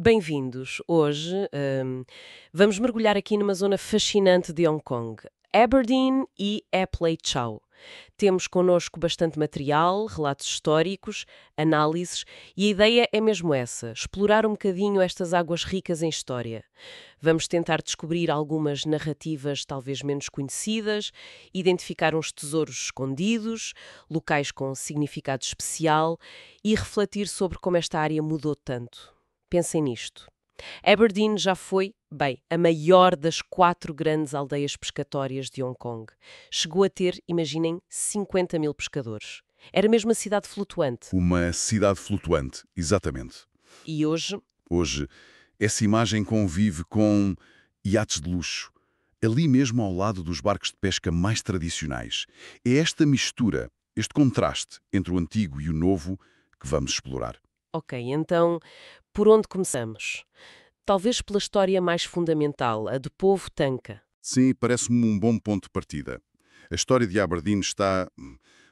Bem-vindos. Hoje, vamos mergulhar aqui numa zona fascinante de Hong Kong, Aberdeen e Apsley Chau. Temos connosco bastante material, relatos históricos, análises, e a ideia é mesmo essa, explorar um bocadinho estas águas ricas em história. Vamos tentar descobrir algumas narrativas talvez menos conhecidas, identificar uns tesouros escondidos, locais com significado especial e refletir sobre como esta área mudou tanto. Pensem nisto. Aberdeen já foi, bem, a maior das 4 grandes aldeias pescatórias de Hong Kong. Chegou a ter, imaginem, 50 mil pescadores. Era mesmo uma cidade flutuante. Uma cidade flutuante, exatamente. E hoje, Hoje, essa imagem convive com iates de luxo, ali mesmo ao lado dos barcos de pesca mais tradicionais. É esta mistura, este contraste entre o antigo e o novo que vamos explorar. ok, então, por onde começamos? Talvez pela história mais fundamental, a do povo Tanka. Sim, parece-me um bom ponto de partida. A história de Aberdeen está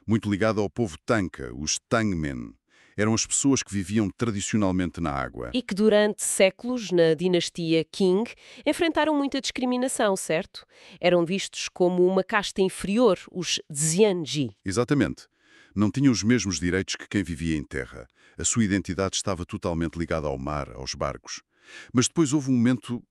muito ligada ao povo Tanka, os Tangmen. Eram as pessoas que viviam tradicionalmente na água. E que durante séculos, na dinastia Qing, enfrentaram muita discriminação, certo? Eram vistos como uma casta inferior, os Xianji. Exatamente. Não tinham os mesmos direitos que quem vivia em terra. A sua identidade estava totalmente ligada ao mar, aos barcos. Mas depois houve um momento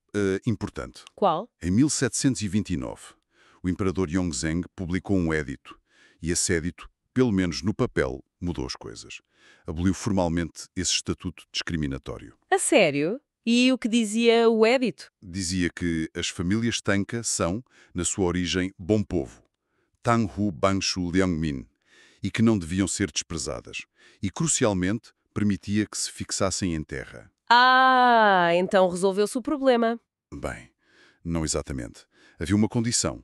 importante. Qual? Em 1729, o imperador Yongzheng publicou um édito. E esse édito, pelo menos no papel, mudou as coisas. Aboliu formalmente esse estatuto discriminatório. A sério? E o que dizia o édito? Dizia que as famílias Tanka são, na sua origem, bom povo. Tanghu Banshu Liangmin. E que não deviam ser desprezadas. E, crucialmente, permitia que se fixassem em terra. Ah, então resolveu-se o problema. Bem, não exatamente. Havia uma condição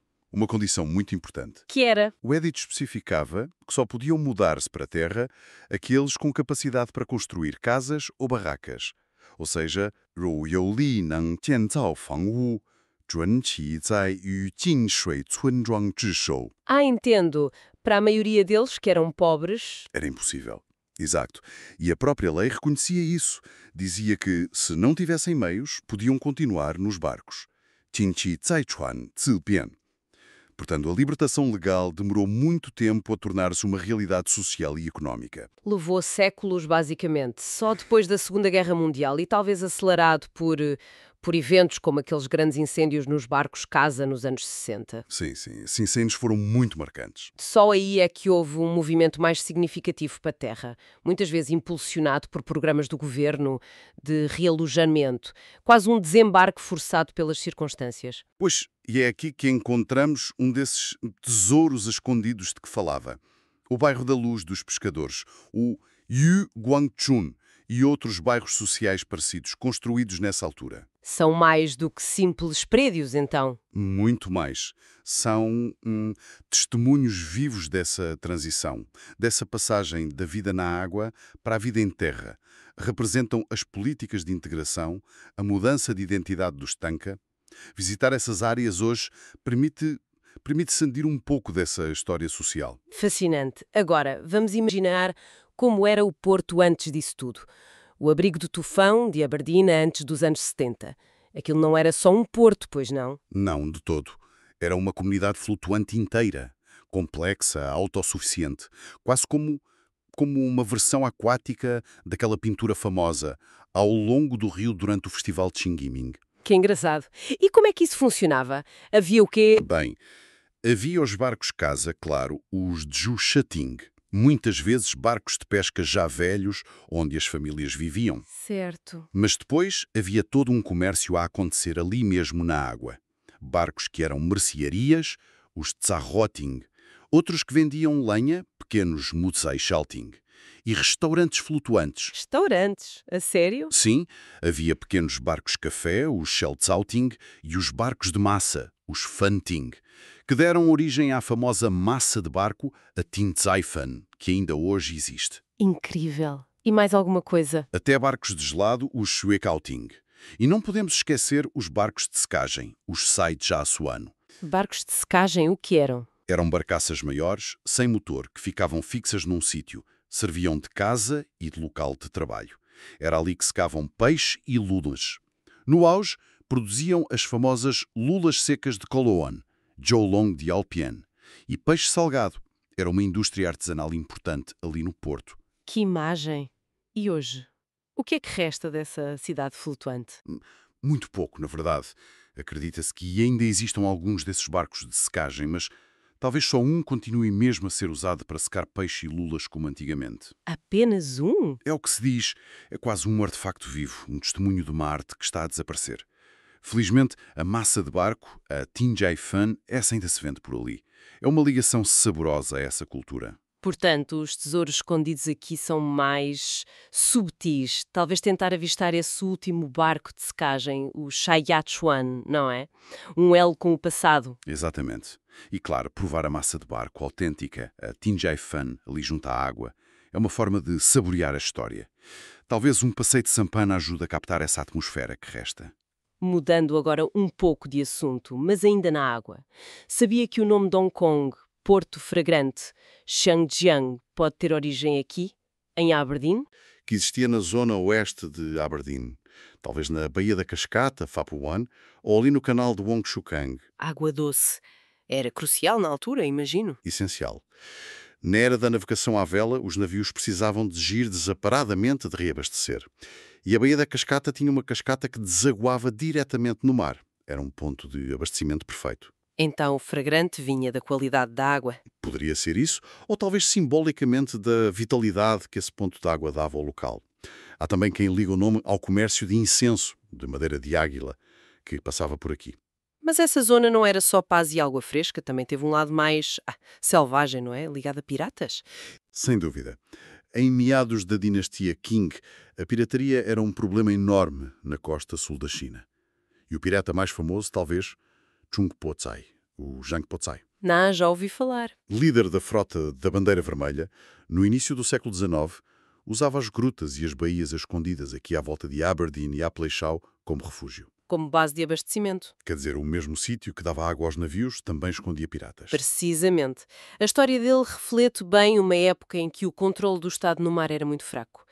muito importante. Que era? O édito especificava que só podiam mudar-se para a terra aqueles com capacidade para construir casas ou barracas. Ou seja, 如有力能建造房屋，准其在于近水村庄之手。 Ah, entendo. Para a maioria deles, que eram pobres. Era impossível. Exato. E a própria lei reconhecia isso. Dizia que, se não tivessem meios, podiam continuar nos barcos. 禁止再船自便. Portanto, a libertação legal demorou muito tempo a tornar-se uma realidade social e económica. Levou séculos, basicamente. Só depois da Segunda Guerra Mundial e talvez acelerado por eventos como aqueles grandes incêndios nos barcos Casa nos anos 60. Sim, sim. Esses incêndios foram muito marcantes. Só aí é que houve um movimento mais significativo para a terra, muitas vezes impulsionado por programas do governo de realojamento, quase um desembarque forçado pelas circunstâncias. Pois, e é aqui que encontramos um desses tesouros escondidos de que falava. O bairro da Luz dos Pescadores, o Yu Guangchun, e outros bairros sociais parecidos, construídos nessa altura. São mais do que simples prédios, então. Muito mais. São testemunhos vivos dessa transição, dessa passagem da vida na água para a vida em terra. Representam as políticas de integração, a mudança de identidade dos Tanka. Visitar essas áreas hoje permite sentir um pouco dessa história social. Fascinante. Agora, vamos imaginar como era o Porto antes disso tudo. O abrigo do tufão de Aberdeen antes dos anos 70. Aquilo não era só um porto, pois não? Não, de todo. Era uma comunidade flutuante inteira, complexa, autossuficiente, quase como uma versão aquática daquela pintura famosa, ao longo do rio durante o festival de Xingiming. Que engraçado. E como é que isso funcionava? Havia o quê? Bem, havia os barcos casa, claro, os Jushating, muitas vezes barcos de pesca já velhos, onde as famílias viviam. Certo. Mas depois havia todo um comércio a acontecer ali mesmo na água. Barcos que eram mercearias, os Tsarroting, outros que vendiam lenha, pequenos Mutseichalting, e restaurantes flutuantes. Restaurantes? A sério? Sim, havia pequenos barcos café, os Scheltzauting, e os barcos de massa, os Fanting, que deram origem à famosa massa de barco, a Tinzaifen, que ainda hoje existe. Incrível. E mais alguma coisa? Até barcos de gelado, os Shuekauting. E não podemos esquecer os barcos de secagem, os Saijiasuano. Barcos de secagem, o que eram? Eram barcaças maiores, sem motor, que ficavam fixas num sítio, serviam de casa e de local de trabalho. Era ali que secavam peixe e lulas. No auge, produziam as famosas lulas secas de Coloane, Jolong de Alpien, e peixe salgado. Era uma indústria artesanal importante ali no Porto. Que imagem! E hoje? O que é que resta dessa cidade flutuante? Muito pouco, na verdade. Acredita-se que ainda existam alguns desses barcos de secagem, mas talvez só um continue mesmo a ser usado para secar peixe e lulas como antigamente. Apenas um? É o que se diz, é quase um artefacto vivo, um testemunho de uma arte que está a desaparecer. Felizmente, a massa de barco, a Tinjai Fan, essa ainda se vende por ali. É uma ligação saborosa a essa cultura. Portanto, os tesouros escondidos aqui são mais subtis. Talvez tentar avistar esse último barco de secagem, o Shaiyachuan, não é? Um elo com o passado. Exatamente. E claro, provar a massa de barco autêntica, a Tinjai Fan, ali junto à água, é uma forma de saborear a história. Talvez um passeio de sampana ajude a captar essa atmosfera que resta. Mudando agora um pouco de assunto, mas ainda na água. Sabia que o nome de Hong Kong, Porto Fragrante, Changjiang, pode ter origem aqui, em Aberdeen? Que existia na zona oeste de Aberdeen, talvez na Baía da Cascata, Fapuan, ou ali no canal de Wong-Chukang. Água doce. Era crucial na altura, imagino. Essencial. Na era da navegação à vela, os navios precisavam de gir desaparadamente de reabastecer. E a Baía da Cascata tinha uma cascata que desaguava diretamente no mar. Era um ponto de abastecimento perfeito. Então o fragrante vinha da qualidade da água. Poderia ser isso, ou talvez simbolicamente da vitalidade que esse ponto de água dava ao local. Há também quem liga o nome ao comércio de incenso, de madeira de águila, que passava por aqui. Mas essa zona não era só paz e água fresca, também teve um lado mais selvagem, não é? Ligado a piratas. Sem dúvida. Em meados da dinastia Qing, a pirataria era um problema enorme na costa sul da China. E o pirata mais famoso, talvez, Chung Po-tsai, o Zhang Po-tsai. Não, já ouvi falar. Líder da frota da Bandeira Vermelha, no início do século XIX, usava as grutas e as baías escondidas aqui à volta de Aberdeen e Apleichau como refúgio. Como base de abastecimento. Quer dizer, o mesmo sítio que dava água aos navios também escondia piratas. Precisamente. A história dele reflete bem uma época em que o controle do Estado no mar era muito fraco.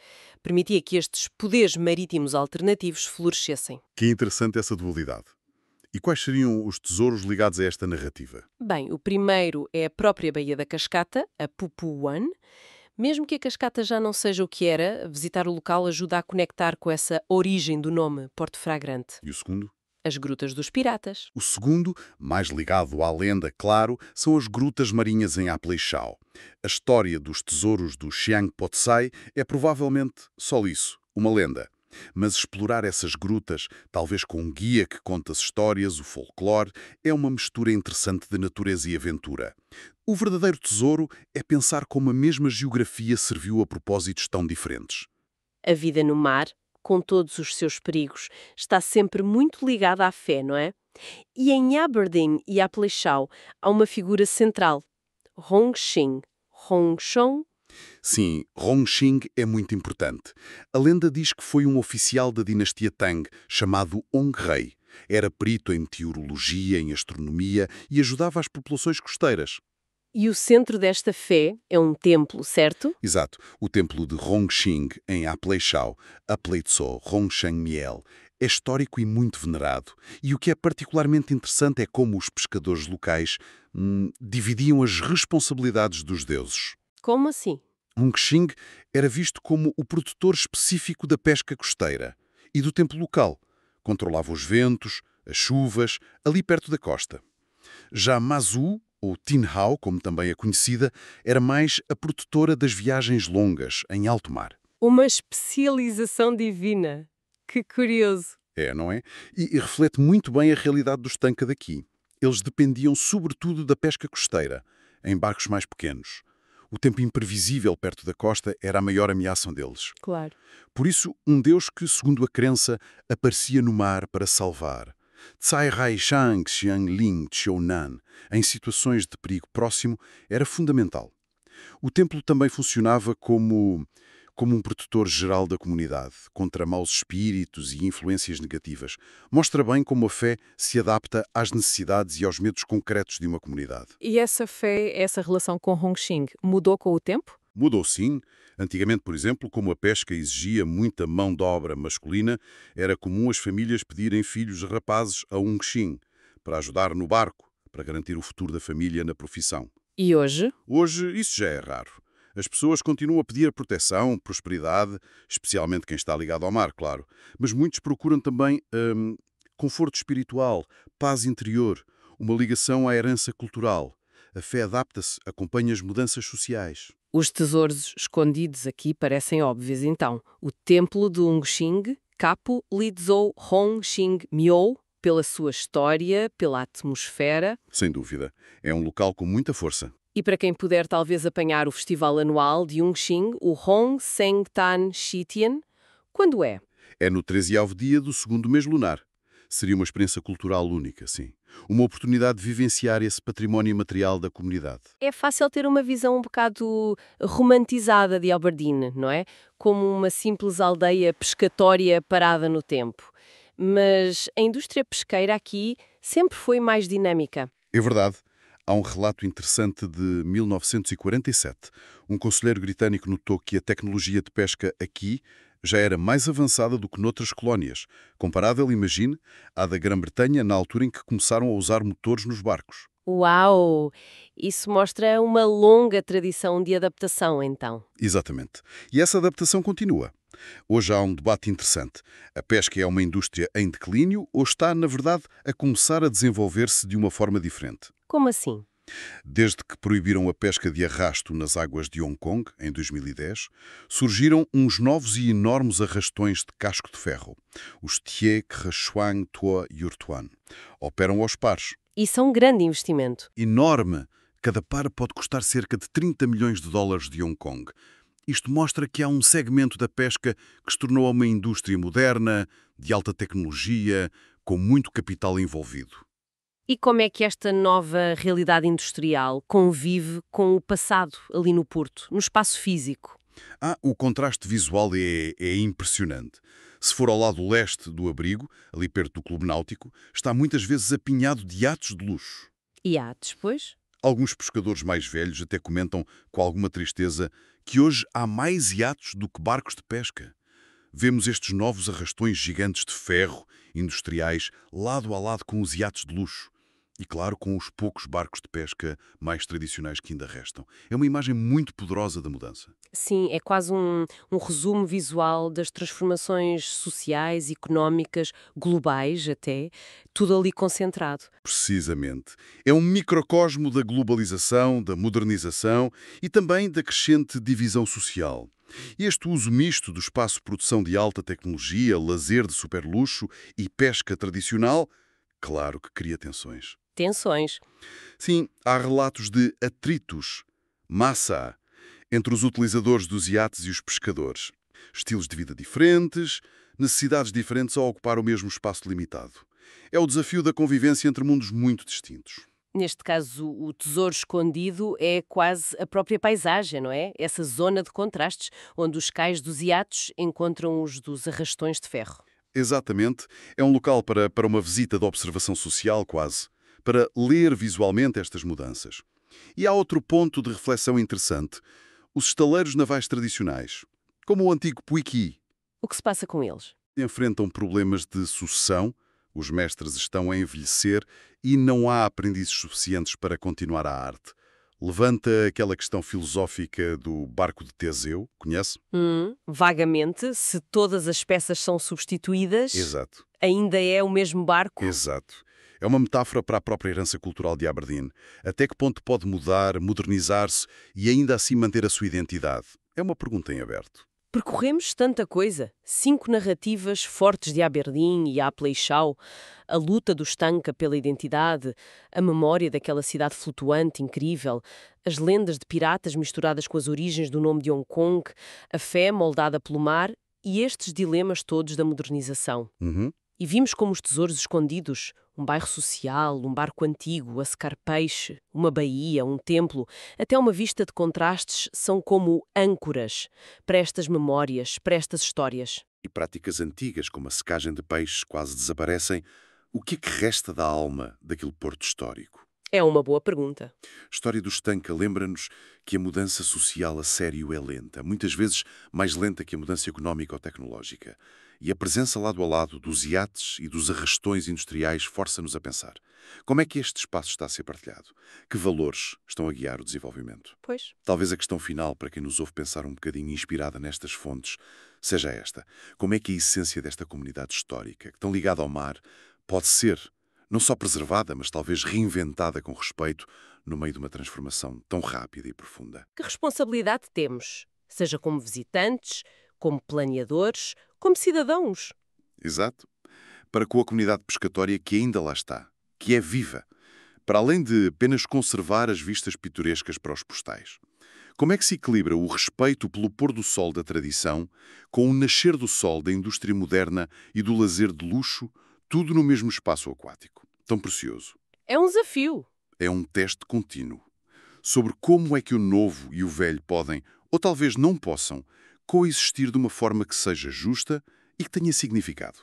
Permitia que estes poderes marítimos alternativos florescessem. Que interessante essa dualidade. E quais seriam os tesouros ligados a esta narrativa? Bem, o primeiro é a própria Baía da Cascata, a Pupuan. Mesmo que a cascata já não seja o que era, visitar o local ajuda a conectar com essa origem do nome, Porto Fragrante. E o segundo? As Grutas dos Piratas. O segundo, mais ligado à lenda, claro, são as grutas marinhas em Apleichau. A história dos tesouros do Chiang Po-tsai é provavelmente só isso, uma lenda. Mas explorar essas grutas, talvez com um guia que conta as histórias, o folclore, é uma mistura interessante de natureza e aventura. O verdadeiro tesouro é pensar como a mesma geografia serviu a propósitos tão diferentes. A vida no mar, com todos os seus perigos, está sempre muito ligada à fé, não é? E em Aberdeen e Apleichau há uma figura central, Hongxing. Hongshong? Sim, Hongxing é muito importante. A lenda diz que foi um oficial da dinastia Tang, chamado Hong Rei. Era perito em meteorologia, em astronomia e ajudava as populações costeiras. E o centro desta fé é um templo, certo? Exato. O templo de Hongxing, em Apleichau, Apleitzhou Hongshengmiel, é histórico e muito venerado. E o que é particularmente interessante é como os pescadores locais dividiam as responsabilidades dos deuses. Como assim? Hongxing era visto como o protetor específico da pesca costeira e do tempo local. Controlava os ventos, as chuvas, ali perto da costa. Já Mazu, ou Tinhao, como também é conhecida, era mais a protetora das viagens longas, em alto mar. Uma especialização divina. Que curioso. É, não é? E reflete muito bem a realidade dos tanca daqui. Eles dependiam sobretudo da pesca costeira, em barcos mais pequenos. O tempo imprevisível perto da costa era a maior ameaça deles. Claro. Por isso, um deus que, segundo a crença, aparecia no mar para salvar. Tsai Rai Shang Xiangling Xiunan, em situações de perigo próximo, era fundamental. O templo também funcionava como um protetor geral da comunidade, contra maus espíritos e influências negativas. Mostra bem como a fé se adapta às necessidades e aos medos concretos de uma comunidade. E essa fé, essa relação com Hongxing, mudou com o tempo? Mudou sim. Antigamente, por exemplo, como a pesca exigia muita mão de obra masculina, era comum as famílias pedirem filhos rapazes a um Xin para ajudar no barco, para garantir o futuro da família na profissão. E hoje? Hoje, isso já é raro. As pessoas continuam a pedir proteção, prosperidade, especialmente quem está ligado ao mar, claro. Mas muitos procuram também conforto espiritual, paz interior, uma ligação à herança cultural. A fé adapta-se, acompanha as mudanças sociais. Os tesouros escondidos aqui parecem óbvios, então. O templo de Ungxing, Kapu Lizhou Hongxing Miao, pela sua história, pela atmosfera. Sem dúvida. É um local com muita força. E para quem puder talvez apanhar o festival anual de Ungxing, o Hong Seng Tan Shitian, quando é? É no 13º dia do segundo mês lunar. Seria uma experiência cultural única, sim. Uma oportunidade de vivenciar esse património material da comunidade. É fácil ter uma visão um bocado romantizada de Aberdeen, não é? Como uma simples aldeia pescatória parada no tempo. Mas a indústria pesqueira aqui sempre foi mais dinâmica. É verdade. Há um relato interessante de 1947. Um conselheiro britânico notou que a tecnologia de pesca aqui já era mais avançada do que noutras colónias, comparável, imagine, à da Grã-Bretanha na altura em que começaram a usar motores nos barcos. Uau! Isso mostra uma longa tradição de adaptação, então. Exatamente. E essa adaptação continua. Hoje há um debate interessante. A pesca é uma indústria em declínio ou está, na verdade, a começar a desenvolver-se de uma forma diferente? Como assim? Desde que proibiram a pesca de arrasto nas águas de Hong Kong, em 2010, surgiram uns novos e enormes arrastões de casco de ferro, os Tie, Krashuang, Tua e Urtuan. Operam aos pares. Isso é um grande investimento. Enorme! Cada par pode custar cerca de 30 milhões de dólares de Hong Kong. Isto mostra que há um segmento da pesca que se tornou uma indústria moderna, de alta tecnologia, com muito capital envolvido. E como é que esta nova realidade industrial convive com o passado ali no Porto, no espaço físico? O contraste visual é impressionante. Se for ao lado leste do abrigo, ali perto do Clube Náutico, está muitas vezes apinhado de iates de luxo. E há depois? Alguns pescadores mais velhos até comentam, com alguma tristeza, que hoje há mais iates do que barcos de pesca. Vemos estes novos arrastões gigantes de ferro, industriais, lado a lado com os iates de luxo. E, claro, com os poucos barcos de pesca mais tradicionais que ainda restam. É uma imagem muito poderosa da mudança. Sim, é quase um resumo visual das transformações sociais, económicas, globais até, tudo ali concentrado. Precisamente. É um microcosmo da globalização, da modernização e também da crescente divisão social. Este uso misto do espaço de produção de alta tecnologia, lazer de superluxo e pesca tradicional, claro que cria tensões. Tensões. Sim, há relatos de atritos, massa, entre os utilizadores dos iates e os pescadores. Estilos de vida diferentes, necessidades diferentes a ocupar o mesmo espaço limitado. É o desafio da convivência entre mundos muito distintos. Neste caso, o tesouro escondido é quase a própria paisagem, não é? Essa zona de contrastes, onde os cais dos iates encontram os dos arrastões de ferro. Exatamente. É um local para uma visita de observação social, quase, para ler visualmente estas mudanças. E há outro ponto de reflexão interessante. Os estaleiros navais tradicionais, como o antigo Puiqui, O que se passa com eles? enfrentam problemas de sucessão, os mestres estão a envelhecer e não há aprendizes suficientes para continuar a arte. Levanta aquela questão filosófica do barco de Teseu, conhece? Vagamente, se todas as peças são substituídas, Exato. ainda é o mesmo barco? Exato. É uma metáfora para a própria herança cultural de Aberdeen. Até que ponto pode mudar, modernizar-se e ainda assim manter a sua identidade? É uma pergunta em aberto. Percorremos tanta coisa. 5 narrativas fortes de Aberdeen e Apleichau, a luta dos Tanka pela identidade, a memória daquela cidade flutuante incrível, as lendas de piratas misturadas com as origens do nome de Hong Kong, a fé moldada pelo mar e estes dilemas todos da modernização. E vimos como os tesouros escondidos, um bairro social, um barco antigo, a secar peixe, uma baía, um templo, até uma vista de contrastes são como âncoras para estas memórias, para estas histórias. E práticas antigas, como a secagem de peixes, quase desaparecem. O que é que resta da alma daquele porto histórico? É uma boa pergunta. A história do estanque lembra-nos que a mudança social a sério é lenta, muitas vezes mais lenta que a mudança económica ou tecnológica. E a presença lado a lado dos iates e dos arrastões industriais força-nos a pensar. Como é que este espaço está a ser partilhado? Que valores estão a guiar o desenvolvimento? Pois. Talvez a questão final, para quem nos ouve pensar um bocadinho inspirada nestas fontes, seja esta. Como é que a essência desta comunidade histórica, tão ligada ao mar, pode ser não só preservada, mas talvez reinventada com respeito no meio de uma transformação tão rápida e profunda? Que responsabilidade temos? Seja como visitantes, como planeadores, como cidadãos. Exato. Para com a comunidade pescatória que ainda lá está, que é viva, para além de apenas conservar as vistas pitorescas para os postais. Como é que se equilibra o respeito pelo pôr do sol da tradição com o nascer do sol da indústria moderna e do lazer de luxo, tudo no mesmo espaço aquático? Tão precioso. É um desafio. É um teste contínuo sobre como é que o novo e o velho podem, ou talvez não possam, coexistir de uma forma que seja justa e que tenha significado.